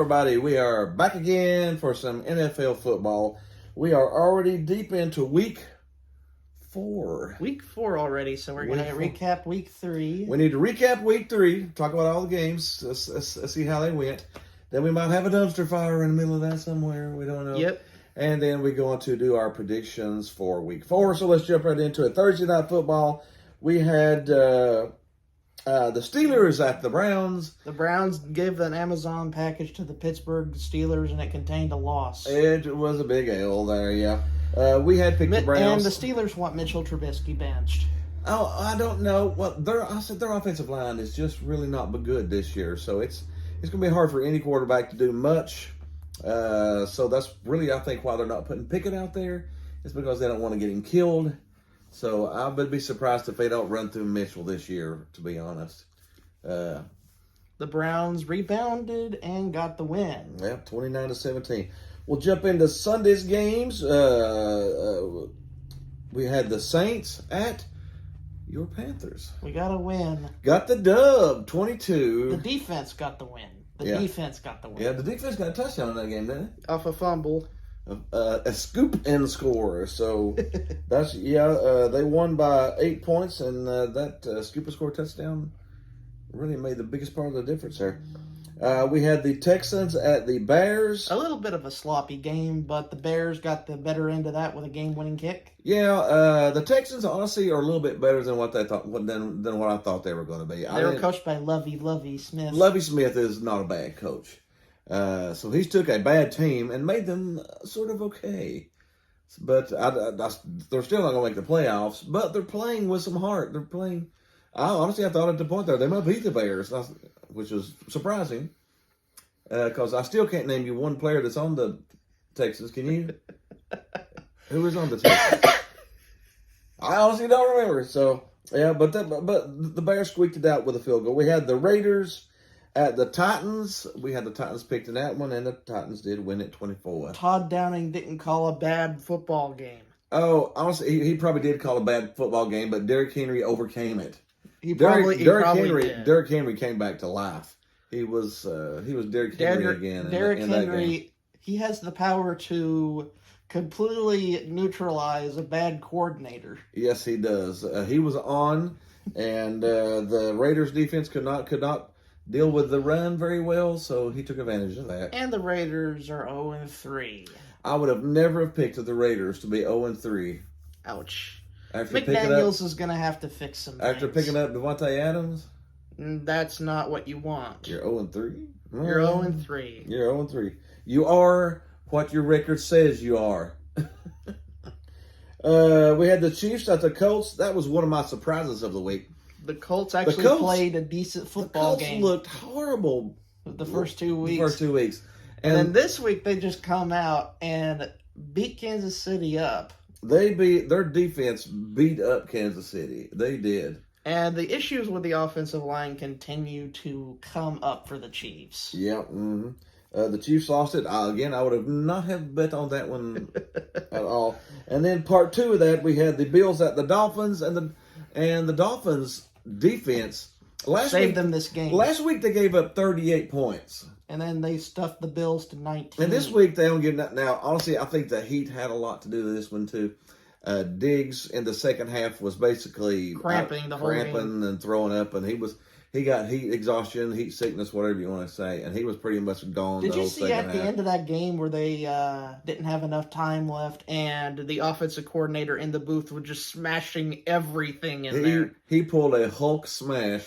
everybody. We are back again for some NFL football. We are already deep into week 4. Week 4 already, so we're going to recap week 3. We need to recap week 3, talk about all the games, see how they went. Then we might have a dumpster fire in the middle of that somewhere. We don't know. Yep. And then we're going to do our predictions for week 4. So let's jump right into it. Thursday Night Football, we had the Steelers at the Browns. The Browns gave an Amazon package to the Pittsburgh Steelers, and it contained a loss. It was a big L there, yeah. We had picked the Browns. And the Steelers want Mitchell Trubisky benched. Oh, I don't know. Well, their offensive line is just really not good this year, so it's going to be hard for any quarterback to do much. So that's really, I think, why they're not putting Pickett out there. It's because they don't want to get him killed. So I would be surprised if they don't run through Mitchell this year, to be honest. The Browns rebounded and got the win. Yep, 29-17. We'll jump into Sunday's games. We had the Saints at your Panthers. We got a win. Got the dub, 22. The defense got the win. Defense got the win. Yeah, the defense got a touchdown in that game, didn't it? Off a fumble. A scoop and score. So that's they won by 8 points, and that scoop and score touchdown really made the biggest part of the difference there. We had the Texans at the Bears. A little bit of a sloppy game, but the Bears got the better end of that with a game-winning kick. Yeah, the Texans honestly are a little bit better than what they thought than what I thought they were going to be. They were coached by Lovey Smith. Lovey Smith is not a bad coach. So he's took a bad team and made them sort of okay. But they're still not going to make the playoffs, but they're playing with some heart. They're playing. I thought at the point there they might beat the Bears, which was surprising. Because I still can't name you one player that's on the Texans. Can you? Who was on the Texans? I honestly don't remember. So, yeah, but the Bears squeaked it out with a field goal. We had the Raiders at the Titans. We had the Titans picked in that one, and the Titans did win it 24. Todd Downing didn't call a bad football game. Oh, honestly, he probably did call a bad football game, but Derrick Henry overcame it. Derrick Henry came back to life. He was Derrick Henry again. Derrick Henry, he has the power to completely neutralize a bad coordinator. Yes, he does. He was on, and the Raiders defense could not deal with the run very well, so he took advantage of that. And the Raiders are 0-3. I would have never have picked the Raiders to be 0-3. Ouch. After McDaniels is going to have to fix some things. After picking up Devontae Adams? That's not what you want. You're 0-3? You're 0-3. You're 0-3. You are what your record says you are. We had the Chiefs at the Colts. That was one of my surprises of the week. The Colts played a decent football game. The Colts looked horrible the first 2 weeks. The first 2 weeks. And then this week they just come out and beat Kansas City up. Their defense beat up Kansas City. They did. And the issues with the offensive line continue to come up for the Chiefs. Yeah. Mm-hmm. The Chiefs lost it. Again, I would have not have bet on that one at all. And then part 2 of that, we had the Bills at the Dolphins, and the Dolphins defense saved them this game. Last week they gave up 38 points. And then they stuffed the Bills to 19. And this week they don't give that. Now, honestly, I think the heat had a lot to do with this one too. Diggs in the second half was basically cramping and throwing up, and he got heat exhaustion, heat sickness, whatever you want to say, and he was pretty much gone. Did you see at the end of that game where they didn't have enough time left, and the offensive coordinator in the booth was just smashing everything in there? He pulled a Hulk smash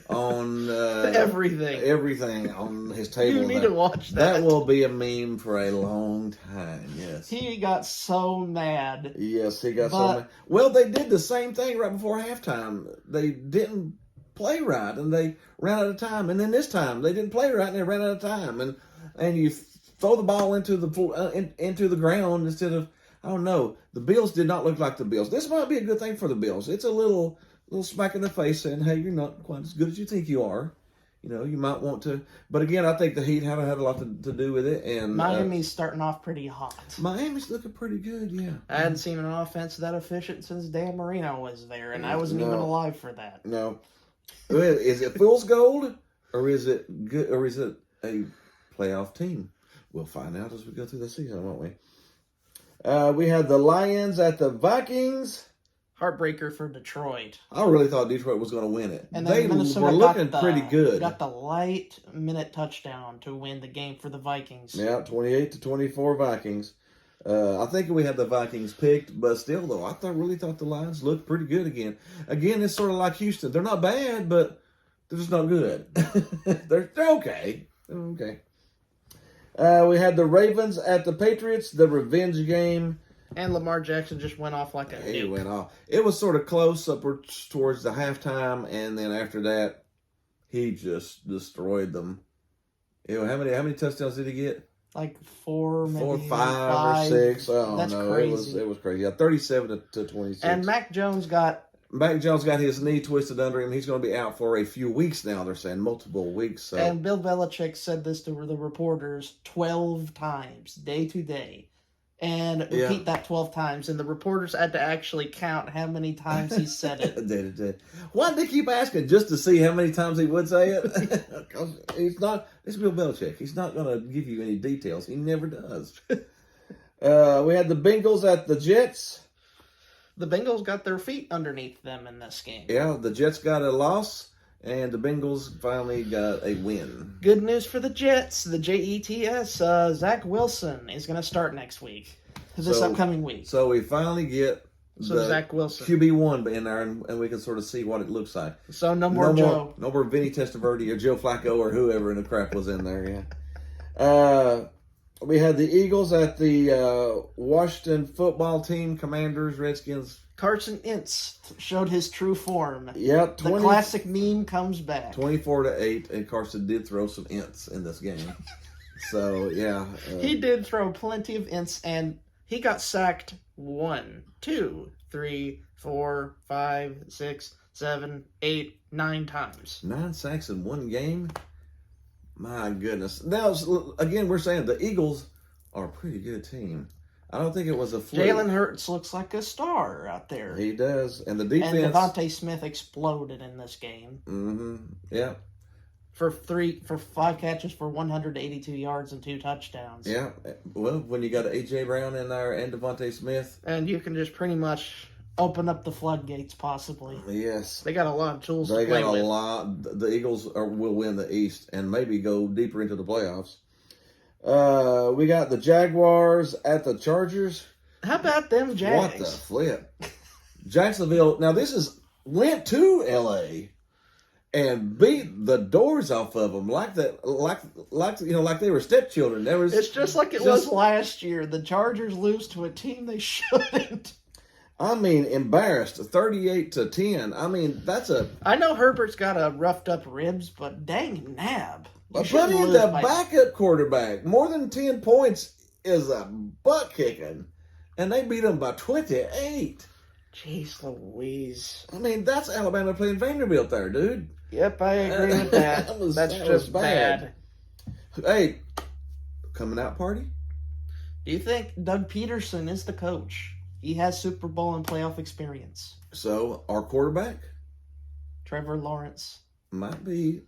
on everything on his table. You need to watch that. That will be a meme for a long time. Yes, he got so mad. Yes, he got so mad. Well, they did the same thing right before halftime. They didn't play right, and they ran out of time. And then this time they didn't play right, and they ran out of time. And you throw the ball into the ground instead of, I don't know. The Bills did not look like the Bills. This might be a good thing for the Bills. It's a little smack in the face saying, hey, you're not quite as good as you think you are. You know, you might want to. But again, I think the Heat had a lot to do with it. And Miami's starting off pretty hot. Miami's looking pretty good, yeah. I hadn't seen an offense that efficient since Dan Marino was there, and I wasn't even alive for that. No. Is it fool's gold, or is it good, or is it a playoff team? We'll find out as we go through the season, won't we? We had the Lions at the Vikings. Heartbreaker for Detroit. I really thought Detroit was going to win it. And they were looking pretty good. Got the late minute touchdown to win the game for the Vikings. Yeah, 28-24 Vikings. I think we had the Vikings picked, but still, though, I really thought the Lions looked pretty good again. Again, it's sort of like Houston. They're not bad, but they're just not good. they're okay. They're okay. We had the Ravens at the Patriots, the revenge game. And Lamar Jackson just went off like a He nuke. went off. It was sort of close upwards towards the halftime, and then after that, he just destroyed them. You know, how many touchdowns did he get? Like four, maybe 5 or 6. Oh, That's no, crazy. it was crazy. Yeah, 37-26. And Mac Jones got his knee twisted under him. He's going to be out for a few weeks now. They're saying multiple weeks. So. And Bill Belichick said this to the reporters 12 times, day to day. And repeat that 12 times. And the reporters had to actually count how many times he said it. Why did they keep asking? Just to see how many times he would say it? It's Bill Belichick. He's not going to give you any details. He never does. We had the Bengals at the Jets. The Bengals got their feet underneath them in this game. Yeah, the Jets got a loss. And the Bengals finally got a win. Good news for the Jets. The Jets. Zach Wilson is going to start next week. This upcoming week. So we finally get Zach Wilson. QB1 in there, and we can sort of see what it looks like. So no more Joe. No more Vinny Testaverde or Joe Flacco or whoever in the crap was in there, yeah. We had the Eagles at the Washington football team, Commanders, Redskins. Carson Wentz showed his true form. Yep. The classic meme comes back. 24-8, and Carson did throw some ints in this game. So, yeah. He did throw plenty of ints, and he got sacked 1, 2, 3, 4, 5, 6, 7, 8, 9 times. 9 sacks in one game? My goodness. Now, again, we're saying the Eagles are a pretty good team. I don't think it was a fluke. Jalen Hurts looks like a star out there. He does. And the defense. And Devontae Smith exploded in this game. Mm-hmm. Yeah. For 5 catches for 182 yards and 2 touchdowns. Yeah. Well, when you got A.J. Brown in there and Devontae Smith. And you can just pretty much open up the floodgates, possibly. Yes. They got a lot of tools to play with. They got a lot. The Eagles will win the East and maybe go deeper into the playoffs. We got the Jaguars at the Chargers. How about them Jags? What the flip? Jacksonville. Now went to L.A. and beat the doors off of them like they were stepchildren. It's just like it was last year. The Chargers lose to a team they shouldn't. I mean, embarrassed, 38-10. I mean, I know Herbert's got a roughed up ribs, but dang nab. But put in the backup quarterback. More than 10 points is a butt kicking. And they beat them by 28. Jeez Louise. I mean, that's Alabama playing Vanderbilt there, dude. Yep, I agree with that. That's just bad. Hey, coming out party? Do you think Doug Peterson is the coach? He has Super Bowl and playoff experience. So, our quarterback? Trevor Lawrence. Might be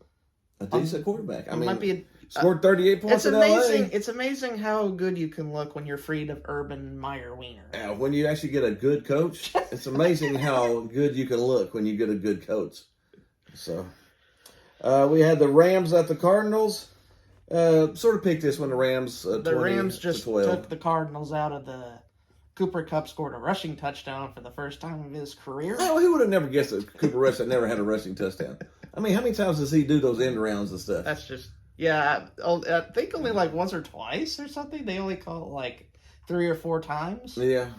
a decent quarterback. I mean, scored 38 points in LA. It's amazing how good you can look when you're freed of Urban Meyer Wiener. When you actually get a good coach, it's amazing how good you can look when you get a good coach. So, we had the Rams at the Cardinals. Sort of picked this one, the Rams. The Rams just took the Cardinals out of the. Cooper Kupp scored a rushing touchdown for the first time of his career. Oh, he would have never guessed that Cooper Rush had never had a rushing touchdown. I mean, how many times does he do those end rounds and stuff? That's just, yeah, I think only like once or twice or something. They only call it like 3 or 4 times. Yeah.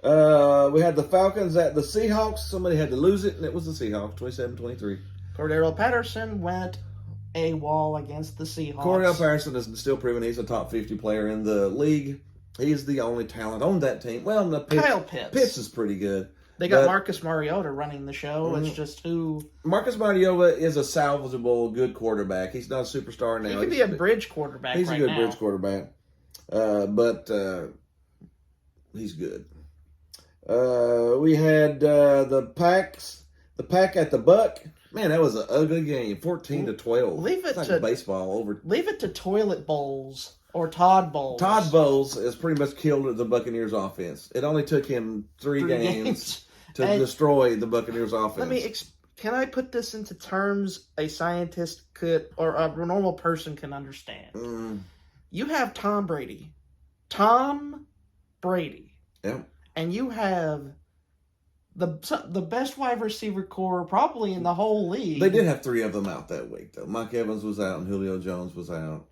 We had the Falcons at the Seahawks. Somebody had to lose it, and it was the Seahawks, 27-23. Cordero Patterson went AWOL against the Seahawks. Cordero Patterson is still proving he's a top 50 player in the league. He's the only talent on that team. Well, Kyle Pitts. Pitts is pretty good. They got Marcus Mariota running the show. It's just who... Marcus Mariota is a salvageable, good quarterback. He's not a superstar now. He could be a bridge quarterback He's a good bridge quarterback. But he's good. We had the Pack at the Buck. Man, that was an ugly game. 14-12. Leave it it's to like baseball over. Leave it to Toilet Bowls or Todd Bowles. Todd Bowles has pretty much killed the Buccaneers offense. It only took him three games to destroy the Buccaneers offense. Can I put this into terms a scientist could or a normal person can understand? You have Tom Brady. Yep. And you have the best wide receiver core probably in the whole league. They did have three of them out that week, though. Mike Evans was out and Julio Jones was out.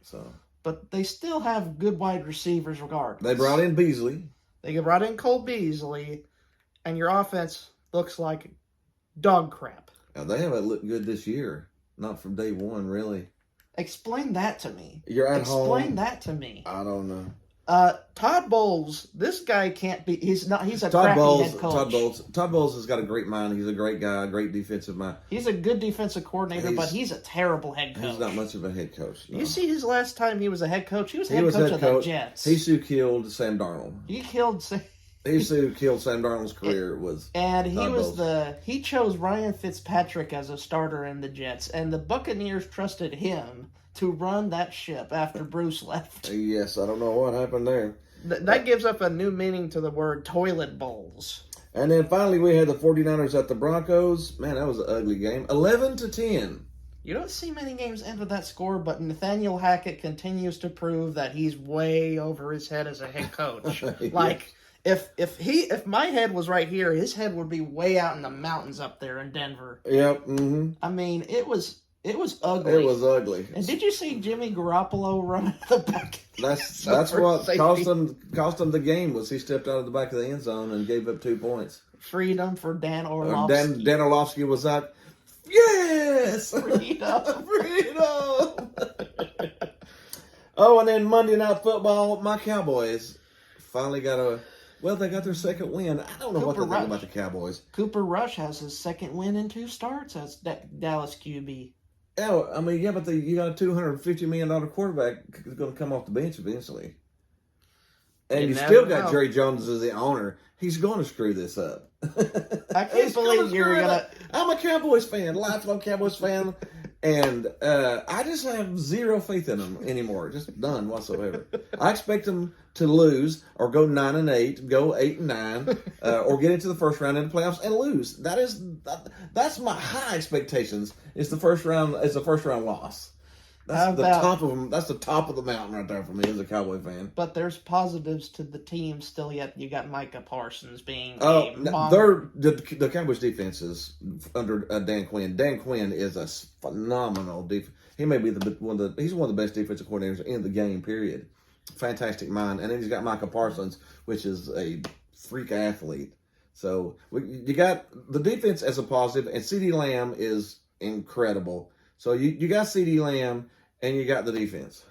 But they still have good wide receivers regardless. They brought in Beasley. They brought in Cole Beasley, and your offense looks like dog crap. Now, they haven't looked good this year. Not from day one, really. Explain that to me. You're at home. Explain that to me. I don't know. Todd Bowles, this guy can't be. He's a crappy head coach. Todd Bowles has got a great mind. He's a great guy, a great defensive mind. He's a good defensive coordinator, but he's a terrible head coach. He's not much of a head coach. No. You see his last time he was a head coach? He was head coach of the Jets. He killed Sam Darnold. He killed Sam Darnold's career. He chose Ryan Fitzpatrick as a starter in the Jets, and the Buccaneers trusted him to run that ship after Bruce left. Yes, I don't know what happened there. That gives up a new meaning to the word toilet bowls. And then finally we had the 49ers at the Broncos. Man, that was an ugly game. 11-10. You don't see many games end with that score, but Nathaniel Hackett continues to prove that he's way over his head as a head coach. Like, if my head was right here, his head would be way out in the mountains up there in Denver. Yep. Mm-hmm. I mean, it was ugly. It was ugly. And did you see Jimmy Garoppolo run out of the back? That's what cost him the game was he stepped out of the back of the end zone and gave up 2 points. Freedom for Dan Orlovsky. Dan Orlovsky was like, yes! Freedom. Oh, and then Monday Night Football, my Cowboys finally they got their second win. I don't know what to think about the Cowboys. Cooper Rush has his second win in 2 starts as Dallas QB. Yeah, I mean, but you got a $250 million quarterback who's going to come off the bench eventually. And you still got Jerry Jones as the owner. He's going to screw this up. I can't believe you're going to... I'm a Cowboys fan, lifelong Cowboys fan, and I just have zero faith in them anymore. Just none whatsoever. I expect them to lose or go 9-8, go 8-9, or get into the first round in the playoffs and lose. That's my high expectations. It's the first round loss. That's the top of the mountain right there for me as a Cowboy fan. But there's positives to the team still yet. You got Micah Parsons being the Cowboys defense is under Dan Quinn. Dan Quinn is a phenomenal defense. He may be one of the best defensive coordinators in the game, period. Fantastic mind. And then he's got Micah Parsons, which is a freak athlete. So you got the defense as a positive, and CeeDee Lamb is incredible. So you got CeeDee Lamb, and you got the defense.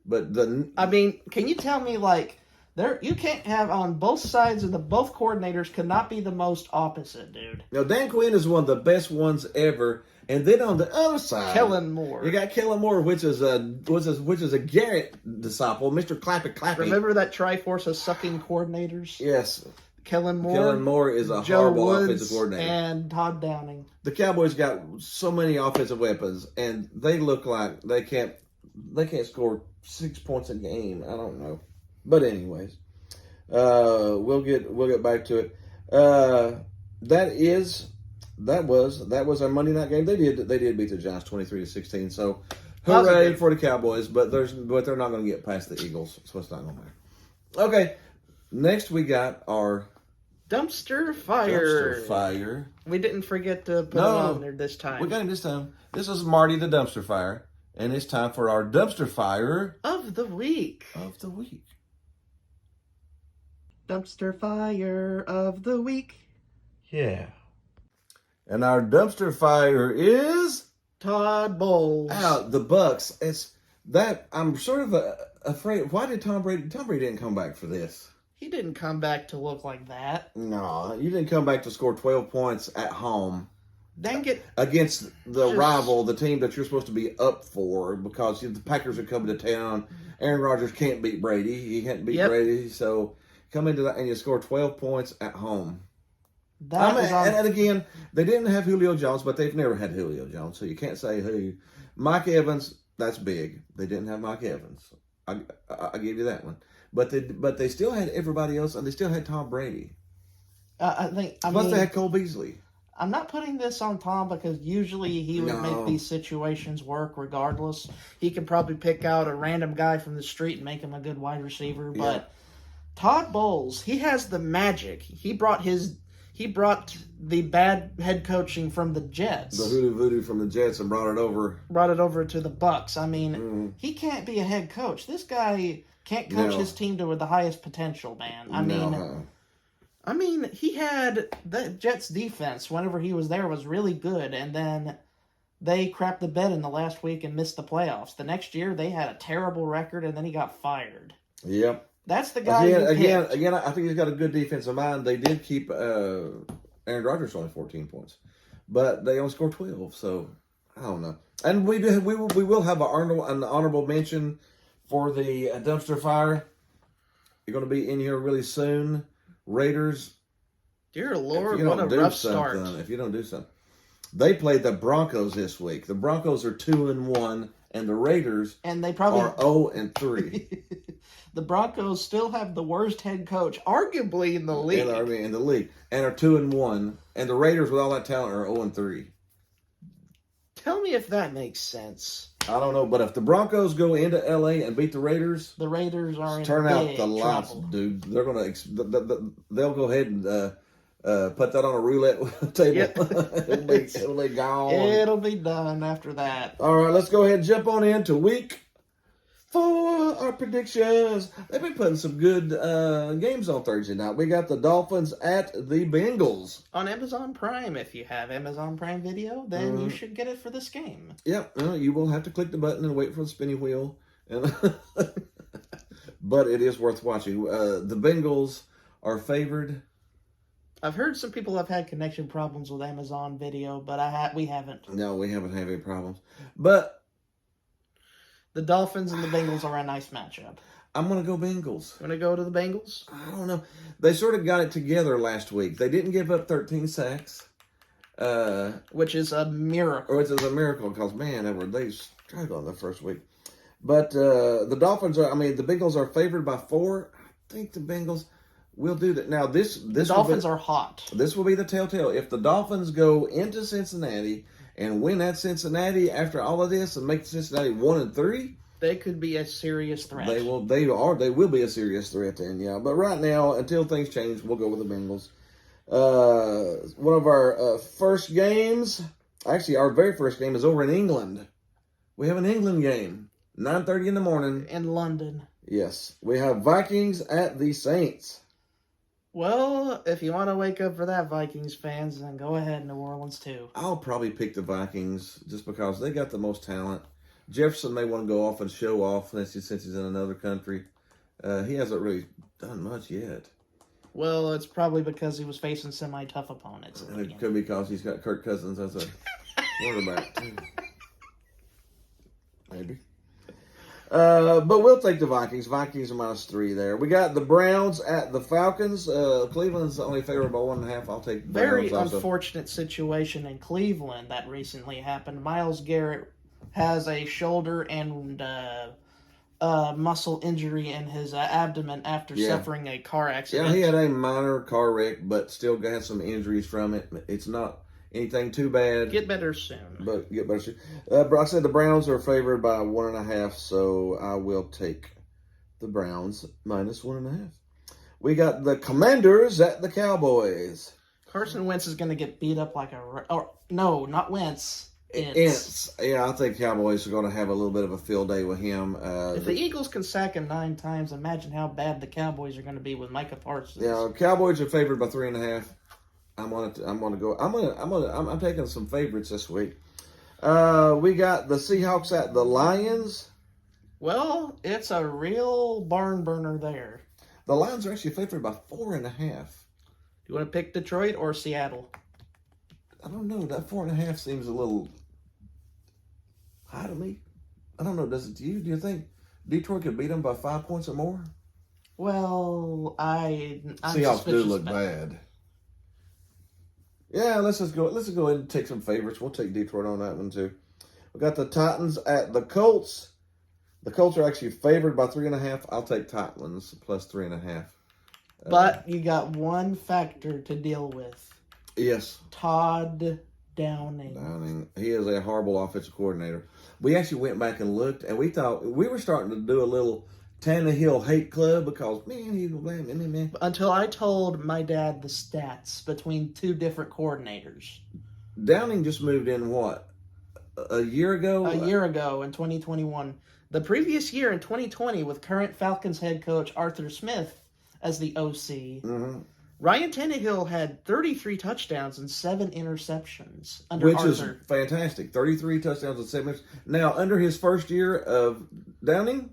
But can you tell me, you can't have on both sides of both coordinators cannot be the most opposite, dude. No, Dan Quinn is one of the best ones ever. And then on the other side, Kellen Moore. You got Kellen Moore, which is a Garrett disciple, Mr. Clappy. Remember that Triforce of sucking coordinators? Yes. Kellen Moore is a Joe horrible Woods offensive coordinator. And Todd Downing. The Cowboys got so many offensive weapons, and they look like they can't score 6 points a game. I don't know, but anyways, we'll get back to it. That was our Monday night game. They did beat the Giants 23-16. So hooray for the Cowboys, but they're not going to get past the Eagles, so it's not going to matter. Okay, next we got our Dumpster fire. We didn't forget to put him on there this time. We got him this time. This is Marty the Dumpster Fire, and it's time for our Dumpster Fire of the week. Dumpster Fire of the week. Yeah. And our Dumpster Fire is Todd Bowles. The Bucks. It's that I'm sort of afraid. Why did Tom Brady didn't come back for this? He didn't come back to look like that. No, you didn't come back to score 12 points at home. Against the rival, the team that you're supposed to be up for, because the Packers are coming to town. Aaron Rodgers can't beat Brady. He can't beat Brady, so come into that and you score 12 points at home. And again, they didn't have Julio Jones, but they've never had Julio Jones, so you can't say who. Mike Evans, that's big. They didn't have Mike Evans. I give you that one. But they still had everybody else, and they still had Tom Brady. Plus, they had Cole Beasley. I'm not putting this on Tom because usually he would make these situations work regardless. He could probably pick out a random guy from the street and make him a good wide receiver. Yeah. But Todd Bowles, he has the magic. He brought the bad head coaching from the Jets. The voodoo from the Jets and brought it over. Brought it over to the Bucs. I mean, he can't be a head coach. This guy can't coach his team to the highest potential, man. I mean, he had the Jets defense whenever he was there was really good, and then they crapped the bed in the last week and missed the playoffs. The next year, they had a terrible record, and then he got fired. Yep. That's the guy Again, I think he's got a good defensive mind. They did keep Aaron Rodgers only 14 points, but they only scored 12, so I don't know. And we will have an honorable mention for the dumpster fire. You're going to be in here really soon. Raiders. Dear Lord, what a rough start. If you don't do something. They played the Broncos this week. The Broncos are 2-1, and the Raiders are 0-3. The Broncos still have the worst head coach, arguably in the league. In the league. And are 2-1. And the Raiders, with all that talent, are 0-3. Tell me if that makes sense. I don't know, but if the Broncos go into LA and beat the Raiders are in turn big out the lights, dude. They're gonna they'll go ahead and put that on a roulette table. Yep. it'll be gone. It'll be done after that. All right, let's go ahead and jump on into week 4. Our predictions. They've been putting some good games on Thursday night. We got the Dolphins at the Bengals on Amazon Prime. If you have Amazon Prime Video, then you should get it for this game. Yep, you will have to click the button and wait for the spinny wheel, but it is worth watching. The Bengals are favored. I've heard some people have had connection problems with Amazon Video, but we haven't. No, we haven't had any problems, but. The Dolphins and the Bengals are a nice matchup. I'm going to go Bengals. Going to go to the Bengals? I don't know. They sort of got it together last week. They didn't give up 13 sacks. Which is a miracle. Which is a miracle because, man, they struggled the first week. But the Bengals are favored by 4. I think the Bengals will do that. Now, the Dolphins are hot. This will be the telltale. If the Dolphins go into Cincinnati and win at Cincinnati after all of this and make Cincinnati 1-3, they could be a serious threat. They will be a serious threat then, yeah. But right now, until things change, we'll go with the Bengals. One of our first games, actually our very first game is over in England. We have an England game, 9:30 in the morning. In London. Yes. We have Vikings at the Saints. Well, if you want to wake up for that, Vikings fans, then go ahead, New Orleans too. I'll probably pick the Vikings just because they got the most talent. Jefferson may want to go off and show off since he's in another country. He hasn't really done much yet. Well, it's probably because he was facing semi-tough opponents. And it could be because he's got Kirk Cousins as a quarterback too. Maybe. But we'll take the Vikings. Vikings are -3 there. We got the Browns at the Falcons. Cleveland's only favored by 1.5. I'll take the Browns. Very unfortunate situation in Cleveland that recently happened. Myles Garrett has a shoulder and muscle injury in his abdomen after suffering a car accident. Yeah, he had a minor car wreck, but still got some injuries from it. It's not anything too bad. Get better soon. But get better soon. I said the Browns are favored by 1.5, so I will take the Browns -1.5. We got the Commanders at the Cowboys. Carson Wentz is going to get beat up like no, not Wentz. Ince. Yeah, I think Cowboys are going to have a little bit of a field day with him. If the Eagles can sack him 9 times, imagine how bad the Cowboys are going to be with Micah Parsons. Yeah, Cowboys are favored by 3.5. I'm taking some favorites this week. We got the Seahawks at the Lions. Well, it's a real barn burner there. The Lions are actually favored by 4.5. You want to pick Detroit or Seattle? I don't know. That 4.5 seems a little high to me. I don't know. Does it to you? Do you think Detroit could beat them by 5 points or more? Well, I'm Seahawks do look bad. Yeah, let's go ahead and take some favorites. We'll take Detroit on that one too. We got the Titans at the Colts. The Colts are actually favored by 3.5. I'll take Titans plus 3.5. But you got one factor to deal with. Yes. Todd Downing. He is a horrible offensive coordinator. We actually went back and looked, and we thought we were starting to do a little Tannehill hate club because, man, he's blaming man. Until I told my dad the stats between two different coordinators. Downing just moved in, what, a year ago? A year ago in 2021. The previous year in 2020 with current Falcons head coach Arthur Smith as the OC, Ryan Tannehill had 33 touchdowns and 7 interceptions under Arthur. Which is fantastic. 33 touchdowns and 7 interceptions. Now, under his first year of Downing?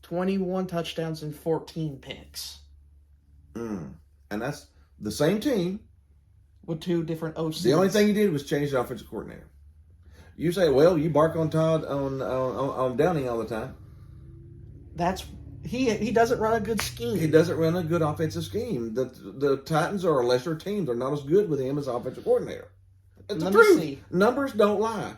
21 touchdowns and 14 picks. And that's the same team. With 2 different OCs. The only thing he did was change the offensive coordinator. You say, well, you bark on Todd on Downing all the time. He doesn't run a good scheme. He doesn't run a good offensive scheme. The Titans are a lesser team. They're not as good with him as offensive coordinator. It's the truth. Numbers don't lie.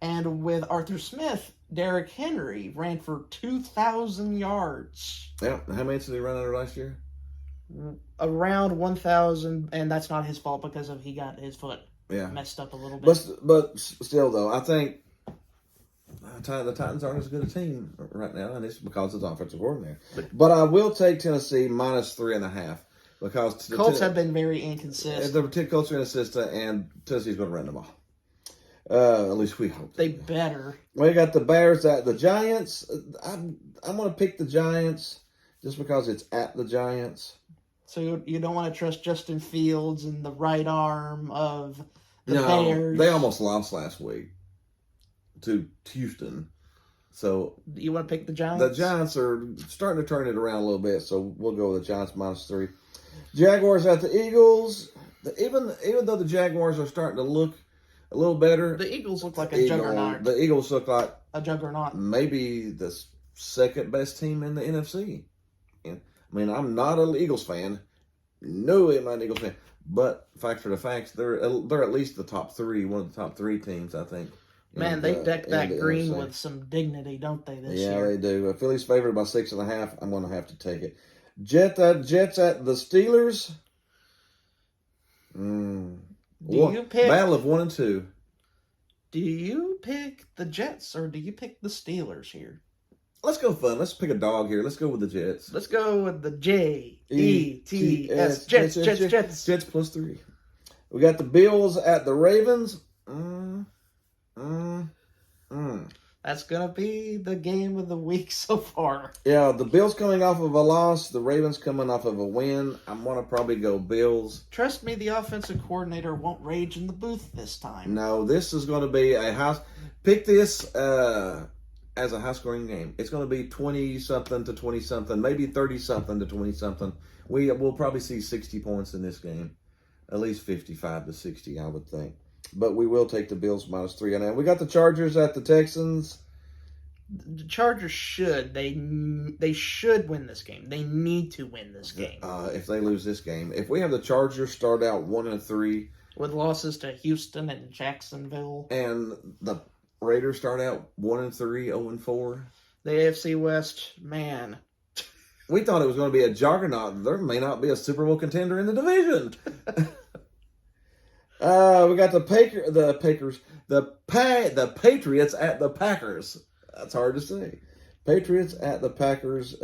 And with Arthur Smith, Derrick Henry ran for 2,000 yards. Yeah. How many did he run under last year? Around 1,000, and that's not his fault because he got his foot messed up a little bit. But still, though, I think the Titans aren't as good a team right now, and it's because it's offensive coordinator. But I will take Tennessee minus 3.5 because the Colts have been very inconsistent. The Colts are inconsistent, and Tennessee's going to run the ball. At least we hope. They better. We got the Bears at the Giants. I'm going to pick the Giants just because it's at the Giants. So you don't want to trust Justin Fields and the right arm of the Bears. They almost lost last week to Houston. So you want to pick the Giants? The Giants are starting to turn it around a little bit, so we'll go with the Giants minus 3. Jaguars at the Eagles. Even though the Jaguars are starting to look a little better, the Eagles look like a juggernaut. The Eagles look like a juggernaut. Maybe the second best team in the NFC. I mean, I'm not an Eagles fan. No, I'm not an Eagles fan. But facts are the facts. They're at least the top 3, one of the top 3 teams, I think. Man, they decked that green with some dignity, don't they, this year? Yeah, they do. Philly's favored by 6.5. I'm going to have to take it. Jets at the Steelers. Battle of 1 and 2. Do you pick the Jets or do you pick the Steelers here? Let's go fun. Let's pick a dog here. Let's go with the Jets. Let's go with the Jets. Jets. Jets plus 3. We got the Bills at the Ravens. That's going to be the game of the week so far. Yeah, the Bills coming off of a loss. The Ravens coming off of a win. I'm going to probably go Bills. Trust me, the offensive coordinator won't rage in the booth this time. No, this is going to be a house. Pick this as a high-scoring game. It's going to be 20-something to 20-something, maybe 30-something to 20-something. We'll probably see 60 points in this game. At least 55 to 60, I would think. But we will take the Bills minus 3. And we got the Chargers at the Texans. The Chargers should. They should win this game. They need to win this game. If they lose this game. If we have the Chargers start out 1 and 3. With losses to Houston and Jacksonville. And the Raiders start out 1 and 3, 0 and 4. The AFC West, man. We thought it was going to be a juggernaut. There may not be a Super Bowl contender in the division. We got the Patriots at the Packers. That's hard to say. Patriots at the Packers.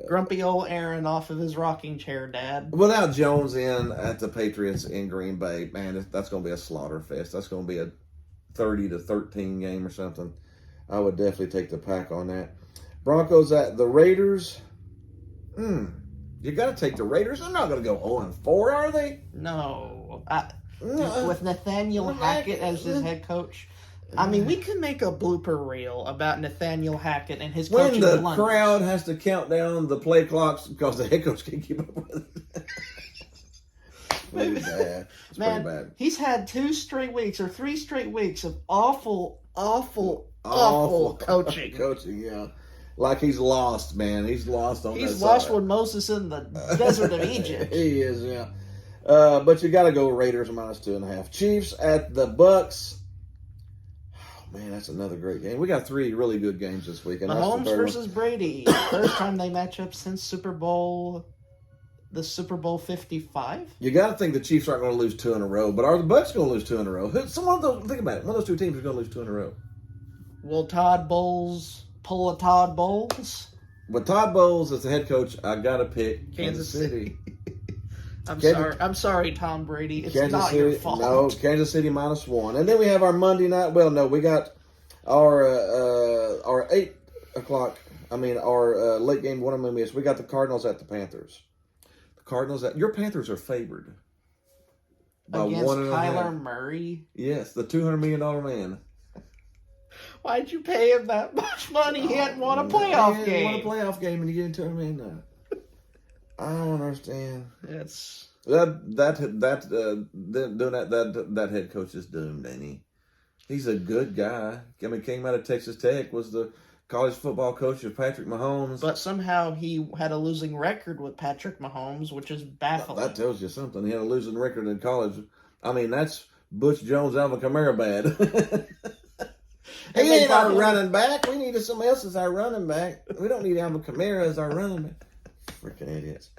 Grumpy old Aaron off of his rocking chair, Dad. Without Jones in at the Patriots in Green Bay, man, that's going to be a slaughter fest. That's going to be a 30-13 game or something. I would definitely take the Pack on that. Broncos at the Raiders. You got to take the Raiders. They're not going to go 0-4, are they? No. With Nathaniel Hackett as his head coach. I mean, we could make a blooper reel about Nathaniel Hackett and his coaching blunders. When the crowd has to count down the play clocks because the head coach can't keep up with it. Pretty bad. It's Man, pretty bad. He's had 2 straight weeks or 3 straight weeks of awful coaching. Coaching, yeah. Like he's lost, man. He's lost on that He's lost side. with Moses in the desert of Egypt. He is, yeah. But you got to go Raiders -2.5. Chiefs at the Bucks. Oh, man, that's another great game. We got 3 really good games this week. And Mahomes versus Brady. First time they match up since Super Bowl 55. You got to think the Chiefs aren't going to lose 2 in a row. But are the Bucks going to lose 2 in a row? Think about it. One of those 2 teams is going to lose 2 in a row. Will Todd Bowles pull a Todd Bowles? With Todd Bowles as the head coach, I got to pick Kansas City. I'm sorry, Tom Brady. It's Kansas not City, your fault. No, Kansas City -1. And then we have our Monday night. Well, no, we got our 8 o'clock. Our late game one I'm going to miss. We got the Cardinals at the Panthers. The Cardinals your Panthers are favored by against 1.5. Kyler Murray. Yes, the $200 million man. Why'd you pay him that much money? He hadn't won a playoff game. He won a playoff game, and you get $200 million now. I don't understand. It's doing that head coach is doomed, ain't he? He's a good guy. Came out of Texas Tech, was the college football coach of Patrick Mahomes. But somehow he had a losing record with Patrick Mahomes, which is baffling. That tells you something. He had a losing record in college. That's Butch Jones, Alvin Kamara bad. He ain't our running back. We needed somebody else as our running back. We don't need Alvin Kamara as our running back. Freaking idiots.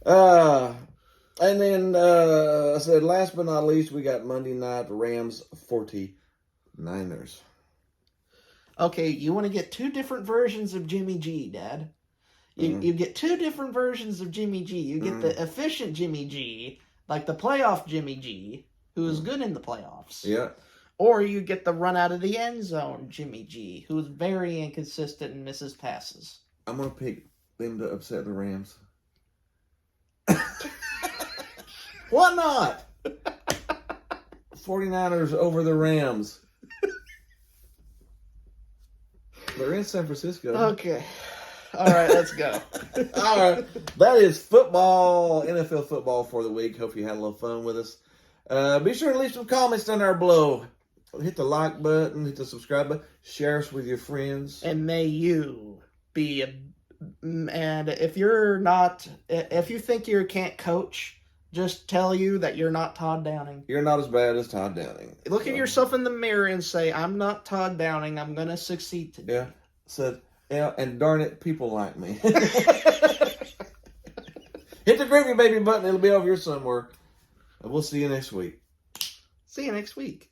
And then I said, last but not least, we got Monday night Rams 49ers. Okay, you want to get 2 different versions of Jimmy G, Dad. You get 2 different versions of Jimmy G. You get the efficient Jimmy G, like the playoff Jimmy G, who is good in the playoffs. Yeah. Or you get the run out of the end zone Jimmy G, who is very inconsistent and misses passes. I'm going to pick them to upset the Rams. Why not? 49ers over the Rams. They're in San Francisco. Okay. All right, let's go. All right. That is football, NFL football for the week. Hope you had a little fun with us. Be sure to leave some comments down there below. Hit the like button, hit the subscribe button, share us with your friends. And may you be and if you think you can't coach, just tell you that you're not Todd Downing. You're not as bad as Todd Downing. Look at yourself in the mirror and say, I'm not Todd Downing. I'm going to succeed today. Yeah. Said, yeah, and darn it, people like me. Hit the gravy baby button. It'll be over here somewhere. And we'll see you next week. See you next week.